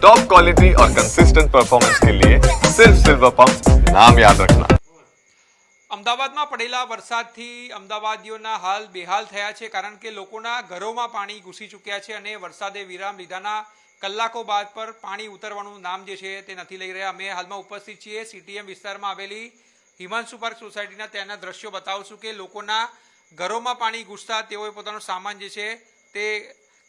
Top quality और consistent performance के लिए सिर्फ सिल्वर पंप नाम याद रखना। અમદાવાદમાં પડેલા વરસાદથી અમદાવાદીઓના હાલ બેહાલ થયા છે, કારણ કે લોકોના ઘરોમાં પાણી ઘૂસી ચૂક્યા છે અને વરસાદે વિરામ લીધાના કલાકો બાદ પર પાણી ઉતરવાનું નામ જે છે તે નથી લઈ રહ્યા. અમે હાલમાં ઉપસ્થિત છીએ સીટીએમ વિસ્તારમાં આવેલી હિમાંશુ પાર્ક સોસાયટીના. ત્યાંના દ્રશ્યો બતાવશું કે લોકોના ઘરોમાં પાણી ઘૂસતા તેઓએ પોતાનો સામાન જે છે તે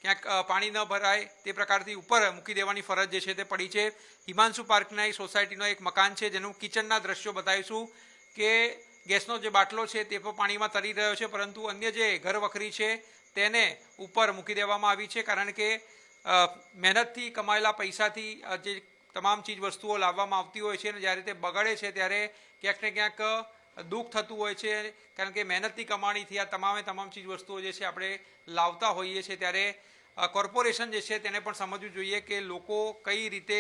ક્યાંક પાણી ન ભરાય તે પ્રકારથી ઉપર મૂકી દેવાની ફરજ જે છે તે પડી છે. હિમાંશુ પાર્કના એક સોસાયટીનો એક મકાન છે જેનું કિચનના દ્રશ્યો બતાવીશું કે ગેસનો જે બાટલો છે તે પણ પાણીમાં તરી રહ્યો છે, પરંતુ અન્ય જે ઘર વખરી છે તેને ઉપર મૂકી દેવામાં આવી છે, કારણ કે મહેનતથી કમાયેલા પૈસાથી જે તમામ ચીજ વસ્તુઓ લાવવામાં આવતી હોય છે અને જ્યારે તે બગડે છે ત્યારે ક્યાંક ને ક્યાંક દુઃખ થતું હોય છે, કારણ કે મહેનતની કમાણીથી આ તમામ ચીજ વસ્તુઓ જે છે આપણે લાવતા હોઈએ છીએ. ત્યારે કોર્પોરેશન જે છે તેને પણ સમજવું જોઈએ કે લોકો કઈ રીતે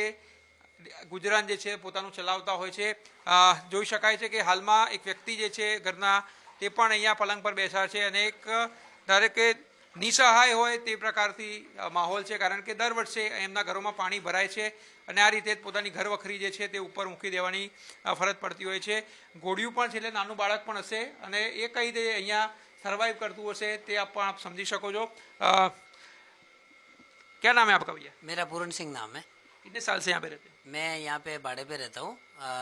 ગુજરાન જે છે પોતાનું ચલાવતા હોય છે. જોઈ શકાય છે કે હાલમાં એક વ્યક્તિ જે છે ઘરના તે પણ અહીંયા પલંગ પર બેઠા છે અને એક દરેકે નિસહાય હોય તે પ્રકારથી માહોલ છે, કારણ કે દર વર્ષે એમના ઘરોમાં પાણી ભરાય છે અને આ રીતે પોતાની ઘર વખરી જે છે તે ઉપર મૂકી દેવાની ફરજ પડતી હોય છે. ઘોડિયું પણ છે, એટલે નાનું બાળક પણ હશે અને એ કઈ રીતે અહીંયા સર્વાઈવ કરતું હશે તે આપ સમજી શકો છો. क्या नाम है आपका भैया? मेरा पूर्ण सिंह नाम है। कितने साल से यहाँ पे रहते हैं? मैं यहाँ पे भाड़े पे रहता हूँ,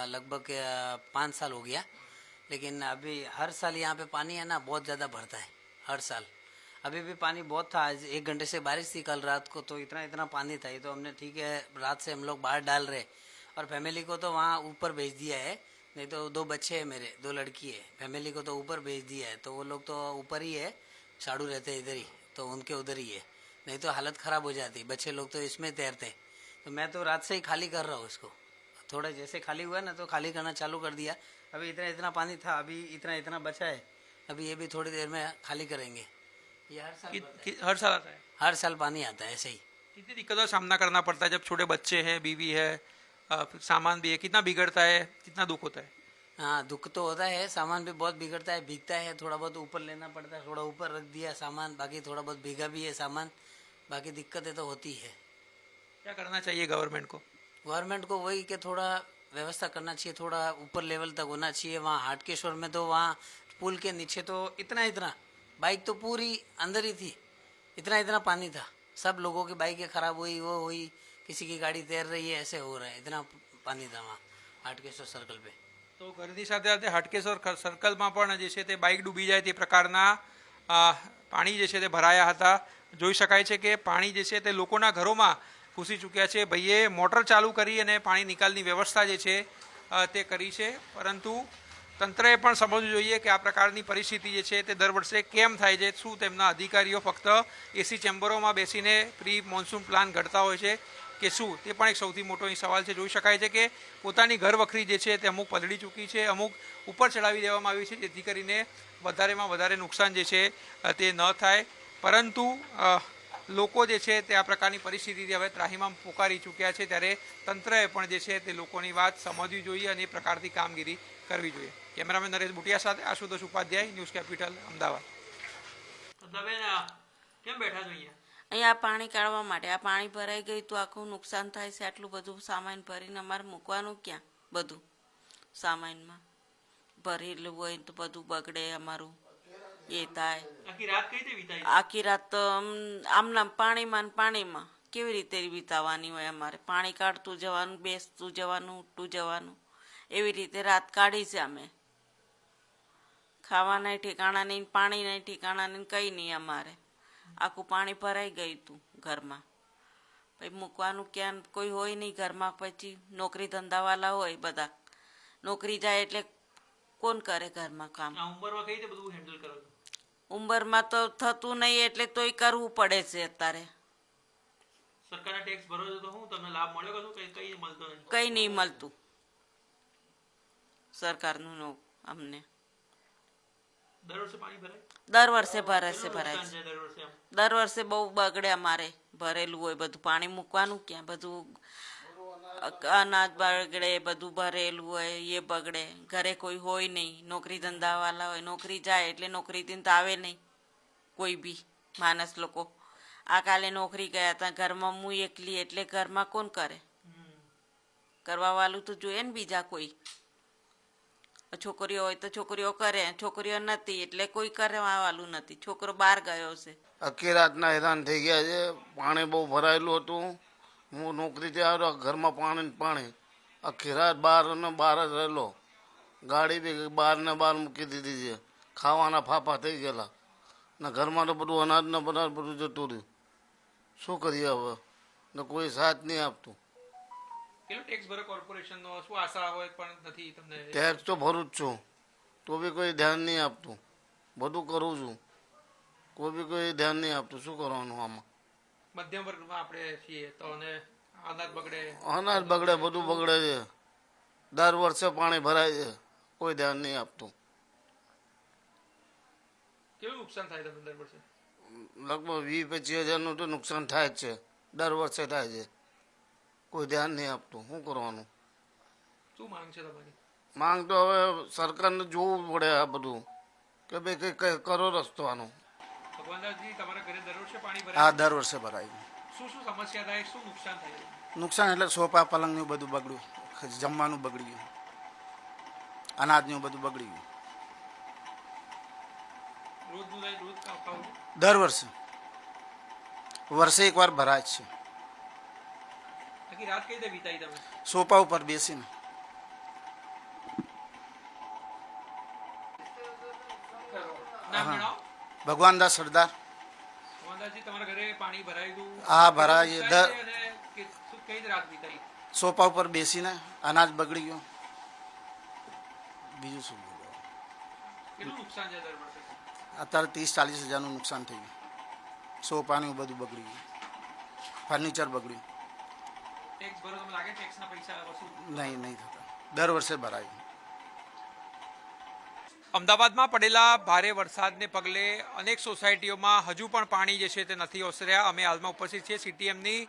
लगभग 5 साल हो गया, लेकिन अभी हर साल यहाँ पे पानी है ना बहुत ज़्यादा भरता है हर साल. अभी भी पानी बहुत था, आज 1 घंटे से बारिश थी कल रात को, तो इतना पानी था. ये तो हमने ठीक है रात से हम लोग बाहर डाल रहे और फैमिली को तो वहाँ ऊपर भेज दिया है. नहीं तो 2 बच्चे हैं मेरे, 2 लड़की है, फैमिली को तो ऊपर भेज दिया है. तो वो लोग तो ऊपर ही है, साड़ू रहते हैं इधर ही, तो उनके उधर ही है. नहीं तो हालत ख़राब हो जाती. बच्चे लोग तो इसमें तैरते. तो मैं तो रात से ही खाली कर रहा हूँ इसको. थोड़ा जैसे खाली हुआ ना तो खाली करना चालू कर दिया. अभी इतना पानी था, अभी इतना बचा है. अभी ये भी थोड़ी देर में खाली करेंगे. ये हर साल आता है? हर साल पानी आता है ऐसे ही. कितनी दिक्कतों का सामना करना पड़ता है जब छोटे बच्चे हैं, बीवी है, सामान भी है? कितना बिगड़ता है, कितना दुख होता है? हाँ, दुख तो होता है, सामान भी बहुत बिगड़ता है, भीगता है. थोड़ा बहुत ऊपर लेना पड़ता है, थोड़ा ऊपर रख दिया सामान, बाकी थोड़ा बहुत भीगा भी है सामान. बाकी दिक्कतें तो होती है. क्या करना चाहिए गवर्नमेंट को? गवर्नमेंट को वही कि थोड़ा व्यवस्था करना चाहिए, थोड़ा ऊपर लेवल तक होना चाहिए. वहाँ हाटकेश्वर में तो वहाँ पुल के नीचे तो इतना बाइक तो पूरी अंदर ही थी. इतना पानी था. सब लोगों की बाइकें ख़राब हुई, वो हुई, किसी की गाड़ी तैर रही है, ऐसे हो रहा है. इतना पानी था वहाँ हाटकेश्वर सर्कल पे. તો ઘરની સાથે સાથે હાટકેશ્વર સર્કલમાં પણ જે છે તે બાઇક ડૂબી જાય તે પ્રકારના પાણી જે છે તે ભરાયા હતા. જોઈ શકાય છે કે પાણી જે છે તે લોકોના ઘરોમાં ઘૂસી ચૂક્યા છે. ભાઈએ મોટર ચાલુ કરી અને પાણી નિકાલની વ્યવસ્થા જે છે તે કરી છે, પરંતુ તંત્રએ પણ સમજવું જોઈએ કે આ પ્રકારની પરિસ્થિતિ જે છે તે દર વર્ષે કેમ થાય છે. શું તેમના અધિકારીઓ ફક્ત એસી ચેમ્બરોમાં બેસીને પ્રી મોન્સૂન પ્લાન ઘડતા હોય છે કે શું, તે પણ એક સૌથી મોટો અહીં સવાલ છે. જોઈ શકાય છે કે પોતાની ઘર વખરી જે છે તે અમુક પલળી ચૂકી છે, અમુક ઉપર ચડાવી દેવામાં આવી છે જેથી કરીને વધારેમાં વધારે નુકસાન જે છે તે ન થાય. પરંતુ લોકો જે છે તે આ પ્રકારની પરિસ્થિતિથી હવે ત્રાહિમામ પોકારી ચૂક્યા છે, ત્યારે તંત્રએ પણ જે છે તે લોકોની વાત સમજવી જોઈએ અને એ પ્રકારથી કામગીરી કરવી જોઈએ. કેમેરામેન નરેશ બુટિયા સાથે આશુતોષ ઉપાધ્યાય, ન્યૂઝ કેપિટલ, અમદાવાદ. કેમ બેઠા છો અહીંયા? અહીંયા પાણી કાઢવા માટે. આ પાણી ભરાઈ ગયું તો આખું નુકસાન થાય છે. આટલું બધું સામાન ભરીને અમારે મૂકવાનું ક્યાં? બધું સામાનમાં ભરેલું હોય તો બધું બગડે અમારું. એ થાય આખી રાત તો આમના પાણીમાં કેવી રીતે વિતાવવાની હોય અમારે? પાણી કાઢતું જવાનું, બેસતું જવાનું, ઉઠતું જવાનું, એવી રીતે રાત કાઢી છે અમે. ખાવાના ઠેકાણા નહીં, પાણીના ઠેકાણા નહીં, કંઈ નહીં અમારે. આખું પાણી ભરાઈ ગયું હતું ઘરમાં. પછી મૂકવાનું ક્યાં? કોઈ હોય નહીં ઘરમાં. પછી નોકરી ધંધાવાળા હોય બધા, નોકરી જાય એટલે કોણ કરે ઘરમાં કામ? ઉંમરમાં તો થતું નહીં એટલે તોય કરવું પડે છે અત્યારે. કંઈ નહીં મળતું સરકારનું અમને. દર વર્ષે ભરાય છે. દર વર્ષે બહુ બગડે અમારે. ભરેલું હોય બધું, પાણી મૂકવાનું ક્યાં? બધું અનાજ બગડે, બધું ભરેલું હોય એ બગડે. ઘરે કોઈ હોય નહીં, નોકરી ધંધાવાળા હોય, નોકરી જાય એટલે નોકરીથી તો આવે નહીં કોઈ બી માણસ લોકો. આ કાલે નોકરી ગયા હતા, ઘરમાં હું એકલી, એટલે ઘરમાં કોણ કરે? કરવાવાળું તો જોઈએ ને બીજા કોઈ. છોકરીઓ હોય તો છોકરીઓ કરે, છોકરીઓ નથી એટલે કોઈ કરવાવાળું નથી. છોકરો બહાર ગયો છે. આખી રાતના હેરાન થઈ ગયા છે. પાણી બહુ ભરાયેલું હતું. હું નોકરીથી આવ્યો, ઘરમાં પાણી. આખી રાત બહાર ને બહાર જ રહેલો. ગાડી બી બહાર ને બહાર મૂકી દીધી છે. ખાવાના ફાફા થઈ ગયેલા ને ઘરમાં તો બધું અનાજ ને બધું જતું રહ્યું. શું કરીએ હવે? ને કોઈ સાથ નહીં આપતું. કેટલો ટેક્સ ભરે કોર્પોરેશનનો? શું આશા હોય પણ નથી તમને? ટેક્સ તો ભરું જ છું, તો બી કોઈ ધ્યાન નહીં આપતું. બધું કરું છું, કોઈ ધ્યાન નહીં આપતું. શું કરવાનું આમાં? મધ્યમ વર્ગમાં આપણે છીએ તો અને અનાજ બગડે, બધું બગડે છે. દર વર્ષે પાણી ભરાય છે, કોઈ ધ્યાન નહીં આપતું. કેવું નુકસાન થાય તમને દર વર્ષે? લગભગ 20-25 હજારનું તો નુકસાન થાય જ છે, દર વર્ષે થાય છે. કોઈ ધ્યાન નહીં આપતું. શું કરવાનું? શું માંગ છે તમારી? માંગ તો હવે સરકારને જોવું પડે આ બધું, કે ભાઈ કંઈ કરો રસ્તો આનો. ભગવાનદાસજી, તમારા ઘરે દર વર્ષે પાણી હા, ભરાય? દર વર્ષે ભરાય. શું શું સમસ્યા થાય, શું નુકસાન થાય? નુકસાન એટલે સોફા પલંગનું બધું બગડ્યું, જમવાનું બગડી ગયું, અનાજનું બધું બગડી ગયું. રોજનું થાય, રોજ ખાવું? દર વર્ષે એકવાર ભરાય જ છે. આખી રાત કઈ રીતે વિતાઈ તમે? સોફા ઉપર બેસીને. નામ જણાવો. ભગવાનદાસ સરદાર. ભગવાનદાસજી, તમારા ઘરે પાણી ભરાયેલું? હા, ભરાય. અને કઈ રીતે રાત વિતાઈ? સોફા ઉપર બેસીને. અનાજ બગડી ગયું, બીજું શું બોલવાનું? કેટલું નુકસાન છે દર વર્ષે? અત્યારે 30-40 હજારનું નુકસાન થઈ ગયું. સોફાનું બધું બગડી ગયું, ફર્નિચર બગડ્યું. ટેક્સ ભરો, તમને લાગે ટેક્સના પૈસા વસૂલ? નહીં થતા. દર વર્ષે ભરાય. અમદાવાદમાં પડેલા ભારે વરસાદને પગલે અનેક સોસાયટીઓમાં હજુ પણ પાણી જે છે તે નથી ઓસર્યા. અમે હાલમાં ઉપસ્થિત છીએ CTMની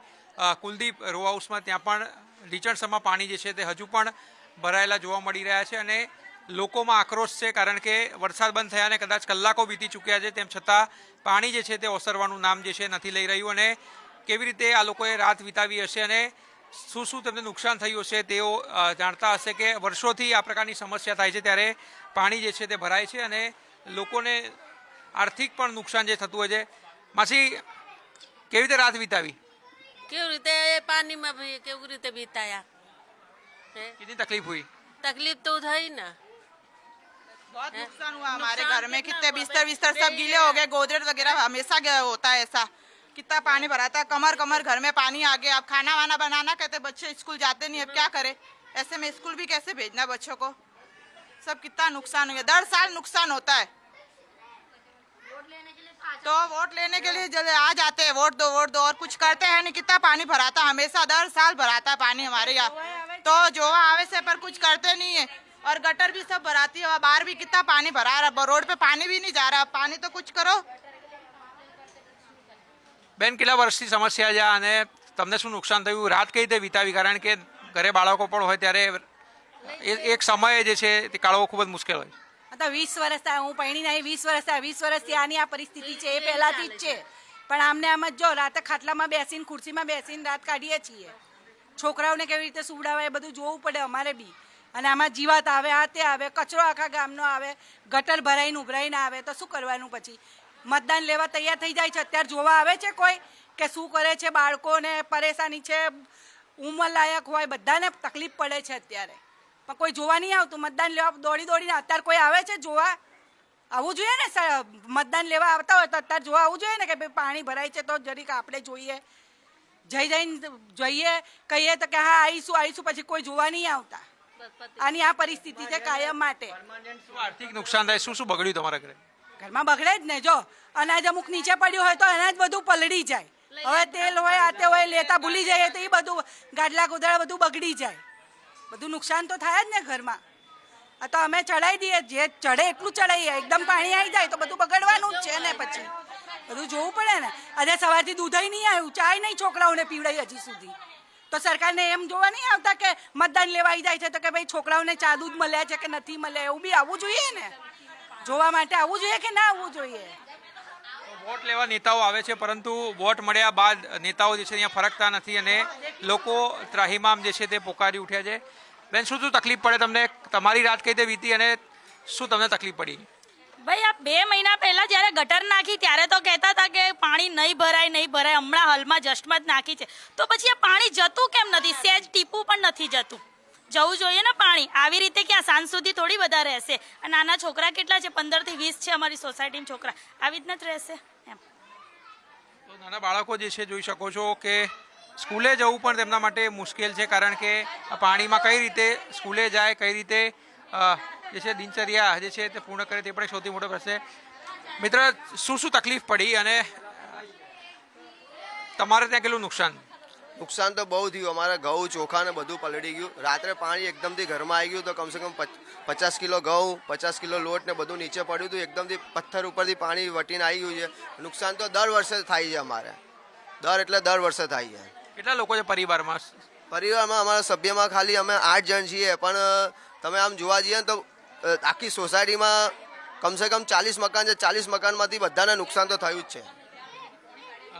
કુલદીપ રો હાઉસમાં. ત્યાં પણ લીચણસમાં પાણી જે છે તે હજુ પણ ભરાયેલા જોવા મળી રહ્યા છે અને લોકોમાં આક્રોશ છે, કારણ કે વરસાદ બંધ થયાને કદાચ કલાકો વીતી ચૂક્યા છે, તેમ છતાં પાણી જે છે તે ઓસરવાનું નામ જે છે નથી લઈ રહ્યું. અને કેવી રીતે આ લોકોએ રાત વિતાવી હશે અને શું તેમને નુકસાન થયું હશે તેઓ જાણતા હશે કે વર્ષોથી આ પ્રકારની સમસ્યા થાય છે ત્યારે પાણી જે છે તે ભરાય છે અને લોકોને આર્થિક પણ નુકસાન જે થતું હોય છે. માસી, કેવી રીતે રાત વિતાવી? કેવી રીતે પાણીમાં કેવી રીતે બીતાયા? કેટલી તકલીફ हुई? तकलीफ तो થઈ ना, बहुत नुकसान हुआ हमारे घर में. कितने बिस्तर सब गीले हो गए. गोदरेज वगैरह हमेशा होता है ऐसा. कितना पानी भरा था, कमर घर में पानी आ गया. अब खाना वाना बनाना कहते बच्चे स्कूल जाते नहीं, अब क्या करे? ऐसे में स्कूल भी कैसे भेजना बच्चों को? सब कितना नुकसान हुआ. 10 साल नुकसान होता है. तो वोट लेने के लिए जब आ जाते हैं, वोट दो और कुछ करते हैं नहीं. कितना पानी भराता हमेशा, 10 साल भराता है पानी हमारे यहाँ. तो जो आवे से पर कुछ करते नहीं है. और गटर भी सब भराती है. बाहर भी कितना पानी भरा रहा, रोड पे पानी भी नहीं जा रहा. पानी तो कुछ करो. બેન, કેટલા વર્ષથી સમસ્યા છે અને તમને શું નુકસાન થયું? રાત કઈ રીતે વિતાવી? કારણ કે ઘરે બાળકો પણ હોય ત્યારે એક સમયે જે છે તે કાઢવો ખૂબ જ મુશ્કેલ હોય. તો 20 વર્ષ થયા, હું પરણીને આવી 20 વર્ષ થયા. 20 વર્ષથી આની આ પરિસ્થિતિ છે, એ પહેલાથી જ છે. પણ આમને આમ જ જો રાતે ખાટલામાં બેસીને, ખુરશીમાં બેસીને રાત કાઢીએ છીએ. છોકરાઓને કેવી રીતે સુવડાવે એ બધું જોવું પડે અમારે બી. અને આમાં જીવાત આવે, આ તે આવે, કચરો આખા ગામનો આવે, ગટર ભરાઈને ઉભરાઈને આવે, તો શું કરવાનું પછી? મતદાન લેવા તૈયાર થઈ જાય છે, અત્યારે જોવા આવે છે કોઈ કે શું કરે છે? બાળકોને પરેશાની છે, ઉંમર લાયક હોય બધાને તકલીફ પડે છે અત્યારે, પણ કોઈ જોવા નહીં આવતું. મતદાન લેવા દોડીને અત્યારે કોઈ આવે છે જોવા? આવવું જોઈએ ને. મતદાન લેવા આવતા હોય તો અત્યારે જોવા આવવું જોઈએ ને કે ભાઈ પાણી ભરાય છે તો જરીક આપણે જોઈએ. જઈને જોઈએ, કહીએ તો કે હા આવીશું, પછી કોઈ જોવા નહીં આવતા. આની આ પરિસ્થિતિ છે કાયમ માટે. આર્થિક નુકસાન થાય? શું બગડ્યું તમારા ઘરે? ઘરમાં બગડે જ ને. જો અનાજ અમુક નીચે પડ્યું હોય તો અનાજ બધું પલળી જાય. હવે તેલ હોય, આ તે હોય, લેતા ભૂલી જાય તો એ બધું ગાડલા ગોદડા બધું બગડી જાય. બધું નુકસાન તો થાય જ ને ઘરમાં. આ તો અમે ચડાવી દઈએ, જે ચડે એટલું ચડાવીએ. એકદમ પાણી આવી જાય તો બધું બગડવાનું જ છે ને. પછી બધું જોવું પડે ને. આજે સવારથી દૂધય નહીં આવ્યું, ચાય નહીં છોકરાઓને પીવડાવી હજી સુધી. તો સરકારને એમ જોવા નહીં આવતા કે મતદાન લેવા આવી જાય છે તો કે ભાઈ છોકરાઓને ચા દૂધ મળ્યા છે કે નથી મળ્યા? એવું બી આવવું જોઈએ ને. જોવા માટે આવવું જોઈએ કે ના આવવું જોઈએ? વોટ લેવા નેતાઓ આવે છે, પરંતુ વોટ મળ્યા બાદ નેતાઓ જે છે અહીંયા ફરકતા નથી અને લોકો ત્રાહિમામ જે છે તે પોકારી ઉઠ્યા છે. બેન, શું શું તકલીફ પડે તમને? તમારી રાત કઈ રીતે વીતી અને શું તમને તકલીફ પડી? ભાઈ આ 2 મહિના પહેલા જ્યારે ગટર નાખી ત્યારે તો કહેતા હતા કે પાણી નહીં ભરાય. હમણાં હાલમાં જસ્ટમાં જ નાખી છે, તો પછી આ પાણી જતું કેમ નથી? સહેજ ટીપું પણ નથી જતું. જવું જોઈએ ને પાણી. આવી રીતે ક્યાં સાંજ સુધી થોડી બધા રહેશે? આ નાના છોકરા કેટલા છે? 15 થી 20 છે અમારી સોસાયટીમાં છોકરા. આવી જ નથી રહેશે એમ. તો નાના બાળકો જે છે જોઈ શકો છો કે સ્કૂલે જવું પણ તેમના માટે મુશ્કેલ છે, કારણ કે આ પાણીમાં કઈ રીતે સ્કૂલે જાય, કઈ રીતે જે છે દિનચર્યા જે છે તે પૂર્ણ કરે તે પણ સૌથી મોટો પ્રશ્ન. મિત્ર, શું શું તકલીફ પડી અને તમારે ત્યાં કેટલું નુકસાન તો બહુ થયું. અમારા ઘઉં ચોખા ને બધું પલળી ગયું. રાત્રે પાણી એકદમથી ઘરમાં આવી ગયું તો કમસે કમ 50 કિલો ઘઉં, 50 કિલો લોટ ને બધું નીચે પડ્યું હતું. એકદમથી પથ્થર ઉપરથી પાણી વટીને આવી ગયું છે. નુકસાન તો દર વર્ષે થાય છે અમારે. દર વર્ષે થાય છે. કેટલા લોકો છે પરિવારમાં? અમારા સભ્યમાં ખાલી અમે 8 જણ છીએ, પણ તમે આમ જોવા જઈએ ને તો આખી સોસાયટીમાં કમસે કમ 40 મકાન છે. 40 મકાનમાંથી બધાને નુકસાન તો થયું જ છે.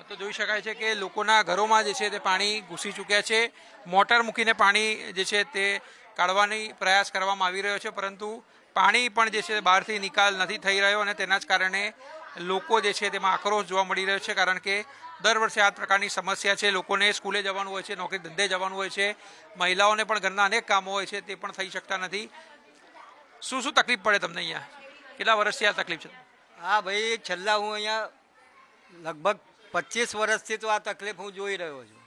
તો જોઈ શકાય છે કે લોકોના ઘરોમાં જે છે તે પાણી ઘૂસી ચૂક્યા છે. મોટર મૂકીને પાણી જે છે તે કાઢવાની પ્રયાસ કરવામાં આવી રહ્યો છે, પરંતુ પાણી પણ જે છે બહારથી નિકાલ નથી થઈ રહ્યો અને તેના જ કારણે લોકો જે છે તેમાં આક્રોશ જોવા મળી રહ્યો છે, કારણ કે દર વર્ષે આ પ્રકારની સમસ્યા છે. લોકોને સ્કૂલે જવાનું હોય છે, નોકરી ધંધે જવાનું હોય છે, મહિલાઓને પણ ઘરના અનેક કામો હોય છે, તે પણ થઈ શકતા નથી. શું શું તકલીફ પડે તમને અહીંયા? કેટલા વર્ષથી આ તકલીફ છે? હા ભાઈ, છેલ્લા હું અહીંયા લગભગ 25 વર્ષથી તો આ તકલીફ હું જોઈ રહ્યો છું,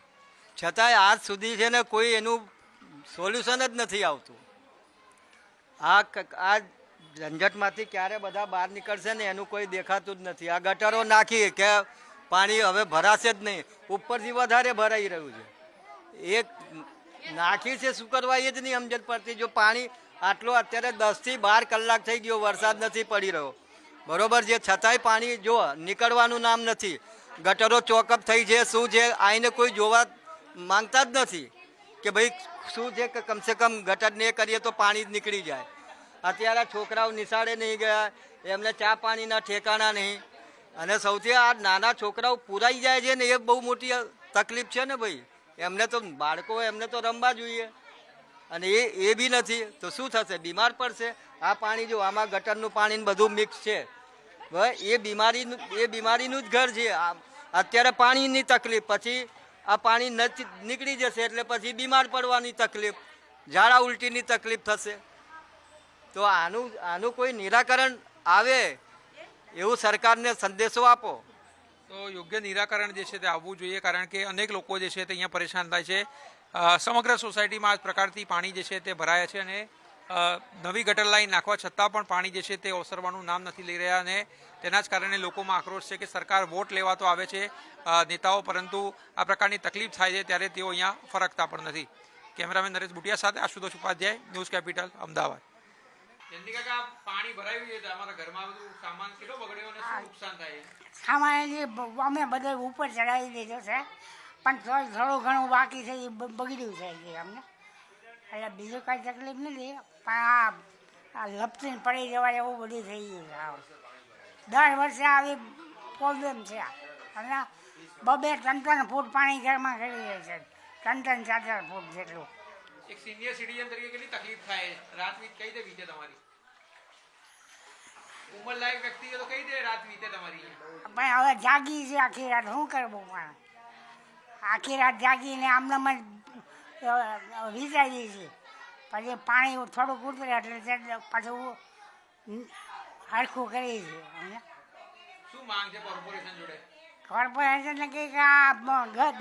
છતાંય આજ સુધી છે ને કોઈ એનું સોલ્યુશન જ નથી આવતું. આ ઝંઝટમાંથી ક્યારે બધા બહાર નીકળશે ને એનું કોઈ દેખાતું જ નથી. આ ગટરો નાખી કે પાણી હવે ભરાશે જ નહીં, ઉપરથી વધારે ભરાઈ રહ્યું છે. એક નાખી છે શું કરવા એ જ નહીં સમજણ પડતી. જો પાણી આટલું અત્યારે 10 થી 12 કલાક થઈ ગયો, વરસાદ નથી પડી રહ્યો, બરોબર છે, છતાંય પાણી જો નીકળવાનું નામ નથી. ગટરો ચોકઅપ થઈ છે, શું છે આઈને કોઈ જોવા માંગતા જ નથી કે ભાઈ શું છે કે કમસે કમ ગટર ને કરીએ તો પાણી જ નીકળી જાય. અત્યારે છોકરાઓ નિશાળે નહીં ગયા, એમને ચા પાણીના ઠેકાણા નહીં, અને સૌથી આ નાના છોકરાઓ પુરાઈ જાય છે ને એ બહુ મોટી તકલીફ છે ને ભાઈ. એમને તો બાળકો એમને તો રમવા જોઈએ, અને એ બી નથી તો શું થશે? બીમાર પડશે. આ પાણી જો આમાં ગટરનું પાણી બધું મિક્સ છે, એ બીમારીનું જ ઘર છે. અત્યારે પાણીની તકલીફ, પછી આ પાણી નીકળી જશે એટલે પછી બીમાર પડવાની તકલીફ, ઝાડા ઉલટીની તકલીફ થશે. તો આનું કોઈ નિરાકરણ આવે એવું સરકારને સંદેશો આપો. તો યોગ્ય નિરાકરણ જે છે તે આવવું જોઈએ, કારણ કે અનેક લોકો જે છે તે અહીંયા પરેશાન થાય છે. સમગ્ર સોસાયટીમાં આ પ્રકારથી પાણી જે છે તે ભરાયા છે અને નવી ગટર લાઈન નાખવા છતાં પણ પાણી જે છે તે ઓસરવાનું નામ નથી લઈ રહ્યા, અને તેના જ કારણે લોકોમાં આક્રોશ છે કે સરકાર વોટ લેવા તો આવે છે નેતાઓ, પરંતુ આ પ્રકારની તકલીફ થાય છે ત્યારે તેઓ અહીંયા ફરકતા પણ નથી. કેમેરામેન નરેશ બુટિયા સાથે આશુતોષ ઉપાધ્યાય, ન્યૂઝ કેપિટલ, અમદાવાદ. પાણી ભરાયું છે, તમારા ઘરમાં બધું સામાન કેટલો બગડ્યો અને શું નુકસાન થાય? સામાન અમે બધો ઉપર ચડાવી દીધો છે, પણ થોડું ઘણું બાકી છે એ બગડ્યું છે અમને. એટલે બીજું કાંઈ તકલીફ નથી, પણ આ લપસીને પડી જવાય એવું બધું થઈ ગયું છે. દર વર્ષે આવી પ્રોબ્લેમ છે, અને 2-3 ફૂટ પાણી ઘરમાં કરી જાય છે, 3-4 ફૂટ જેટલું. એક સિનિયર સિટીઝન તરીકે કેટલી તકલીફ થાય? રાત કઈ રીતે વીતે તમારી? ઉંમર લાયક વ્યક્તિ તો કઈ રીતે રાત વીતે તમારી? પણ હવે જાગી છે આખી રાત, શું કરવું? પણ આખી રાત જાગીને આમનામ વિચારીએ છીએ, પછી પાણી થોડુંક ઉતરે એટલે પાછું હરખું કરીએ છીએ. શું માંગ છે કોર્પોરેશન જોડે? કોર્પોરેશનને કહે કે આ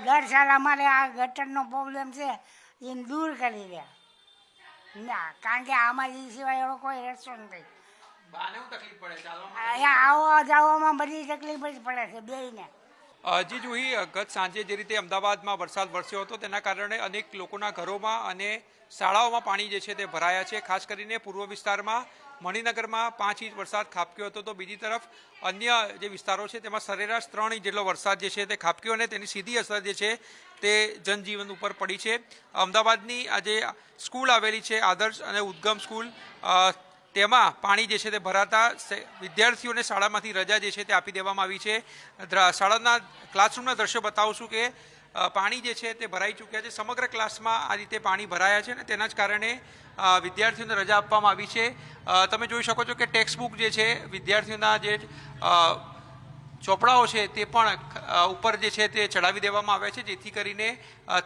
દર સાલ અમારે આ ગટરનો પ્રોબ્લેમ છે એને દૂર કરી દે. ના, કારણ કે આમાં એ સિવાય એવો કોઈ રસ્તો નથી. અહીંયા આવવા જવામાં બધી તકલીફ જ પડે છે બેયને. જી જોઈ, ગત સાંજે જે રીતે અમદાવાદમાં વરસાદ વરસ્યો હતો તેના કારણે અનેક લોકોના ઘરોમાં અને શાળાઓમાં પાણી જે છે તે ભરાયા છે. ખાસ કરીને પૂર્વ વિસ્તારમાં મણિનગરમાં 5 ઇંચ વરસાદ ખાબક્યો હતો, તો બીજી તરફ અન્ય જે વિસ્તારો છે તેમાં સરેરાશ 3 ઇંચ જેટલો વરસાદ જે છે તે ખાબક્યો અને તેની સીધી અસર જે છે તે જનજીવન ઉપર પડી છે. અમદાવાદની આ જે સ્કૂલ આવેલી છે, આદર્શ અને ઉદ્ગમ સ્કૂલ, તેમાં પાણી જે છે તે ભરાતા વિદ્યાર્થીઓને શાળામાંથી રજા જે છે તે આપી દેવામાં આવી છે. શાળાના ક્લાસરૂમના દ્રશ્યો બતાવું છું કે પાણી જે છે તે ભરાઈ ચૂક્યા છે. સમગ્ર ક્લાસમાં આ રીતે પાણી ભરાયા છે અને તેના જ કારણે વિદ્યાર્થીઓને રજા આપવામાં આવી છે. તમે જોઈ શકો છો કે ટેક્સ્ટ બુક જે છે વિદ્યાર્થીઓના જે ચોપડાઓ છે તે પણ ઉપર જે છે તે ચડાવી દેવામાં આવ્યા છે જેથી કરીને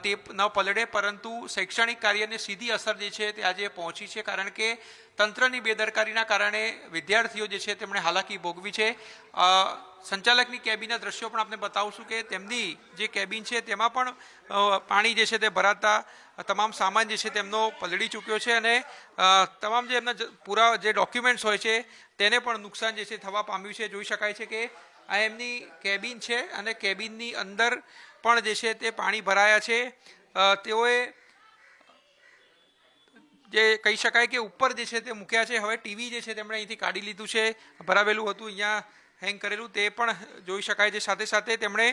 તે ન પલળે, પરંતુ શૈક્ષણિક કાર્યને સીધી અસર જે છે તે આજે પહોંચી છે કારણ કે તંત્રની બેદરકારીના કારણે વિદ્યાર્થીઓ જે છે તેમણે હાલાકી ભોગવી છે. સંચાલકની કેબિનના દ્રશ્યો પણ આપણે બતાવશું કે તેમની જે કેબિન છે તેમાં પણ પાણી જે છે તે ભરાતા તમામ સામાન જે છે તેમનો પલળી ચૂક્યો છે અને તમામ જે એમના પૂરા જે ડોક્યુમેન્ટ્સ હોય છે તેને પણ નુકસાન જે છે થવા પામ્યું છે. જોઈ શકાય છે કે આ એમની કેબિન છે અને કેબિનની અંદર પણ જે છે તે પાણી ભરાયા છે. તેઓએ જે કહી શકાય કે ઉપર જે છે તે મૂક્યા છે. હવે ટીવી જે છે તેમણે અહીંથી કાઢી લીધું છે, ભરાવેલું હતું અહીંયા હેંગ કરેલું તે પણ જોઈ શકાય છે. સાથે સાથે તેમણે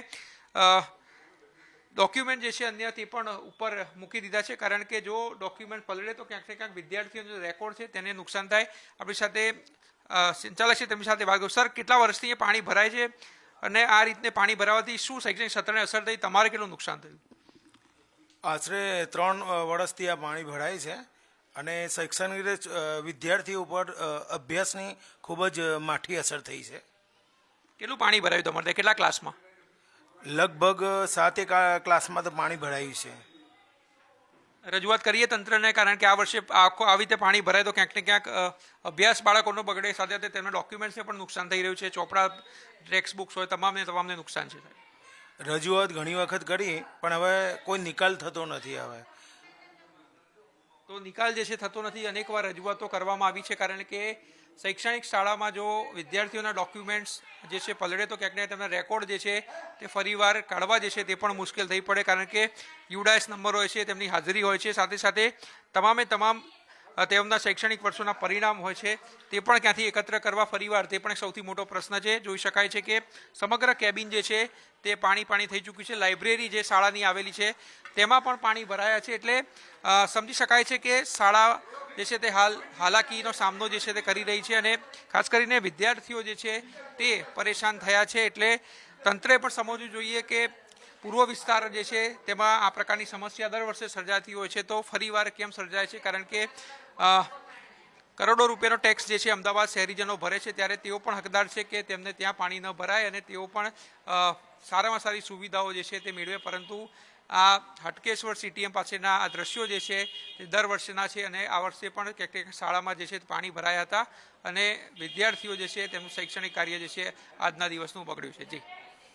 ડોક્યુમેન્ટ જે છે અન્ય તે પણ ઉપર મૂકી દીધા છે કારણ કે જો ડોક્યુમેન્ટ પલળે તો ક્યાંક ને ક્યાંક વિદ્યાર્થીઓનો રેકોર્ડ છે તેને નુકસાન થાય. આપણી સાથે સંચાલક છે તેમની સાથે વાત કરું. સર, કેટલા વર્ષથી એ પાણી ભરાય છે અને આ રીતે પાણી ભરાવાથી શું શૈક્ષણિક સત્રને અસર થઈ, તમારે કેટલું નુકસાન થયું? આશરે 3 વર્ષથી આ પાણી ભરાય છે અને શૈક્ષણિક રીતે વિદ્યાર્થીઓ ઉપર અભ્યાસની ખૂબ જ માઠી અસર થઈ છે. કેટલું પાણી ભરાયું તમારે, કેટલા ક્લાસમાં? લગભગ 7 ક્લાસમાં તો પાણી ભરાયું છે. રજૂઆત કરીએ તંત્રને કારણ કે આ વર્ષે આખો આવી રીતે પાણી ભરાય તો ક્યાંક ને ક્યાંક અભ્યાસ બાળકોનો બગડે, સાથે સાથે તેમના ડોક્યુમેન્ટ્સને પણ નુકસાન થઈ રહ્યું છે. ચોપડા, ટેક્સ્ટ બુક્સ હોય તમામને નુકસાન છે. રજૂઆત ઘણી વખત કરી પણ હવે કોઈ નિકાલ થતો નથી. હવે તો નિકાલ જે છે થતો નથી. અનેકવાર રજૂઆતો કરવામાં આવી છે કારણ કે શૈક્ષણિક શાળામાં જો વિદ્યાર્થીઓના ડોક્યુમેન્ટ્સ જે છે પલળે તો ક્યાંક ને તેમના રેકોર્ડ જે છે તે ફરીવાર કાઢવા જે છે તે પણ મુશ્કેલ થઈ પડે કારણ કે યુડાએસ નંબર હોય છે, તેમની હાજરી હોય છે, સાથે સાથે તમામે તમામ તેમના શૈક્ષણિક વર્ષોના પરિણામ હોય છે તે પણ ક્યાંથી એકત્ર કરવા ફરીવાર, તે પણ એક સૌથી મોટો પ્રશ્ન છે. જોઈ શકાય છે કે સમગ્ર કેબિન જે છે તે પાણી થઈ ચૂક્યું છે. લાઇબ્રેરી જે શાળાની આવેલી છે તેમાં પણ પાણી ભરાયા છે. એટલે સમજી શકાય છે કે શાળા જે છે તે હાલાકીનો સામનો જે છે તે કરી રહી છે અને ખાસ કરીને વિદ્યાર્થીઓ જે છે તે પરેશાન થયા છે. એટલે તંત્રે પણ સમજવું જોઈએ કે પૂર્વ વિસ્તાર જે છે તેમાં આ પ્રકારની સમસ્યા દર વર્ષે સર્જાતી હોય છે તો ફરીવાર કેમ સર્જાય છે, કારણ કે કરોડો રૂપિયાનો ટેક્સ જે છે અમદાવાદ શહેરીજનો ભરે છે ત્યારે તેઓ પણ હકદાર છે કે તેમને ત્યાં પાણી ન ભરાય અને તેઓ પણ સારામાં સારી સુવિધાઓ જે છે તે મેળવે. પરંતુ આ હટકેશ્વર સીટીએમ પાસેના આ દ્રશ્યો જે છે તે દર વર્ષના છે અને આ વર્ષે પણ ક્યાંક શાળામાં જે છે પાણી ભરાયા હતા અને વિદ્યાર્થીઓ જે છે તેમનું શૈક્ષણિક કાર્ય જે છે આજના દિવસનું બગડ્યું છે. જી.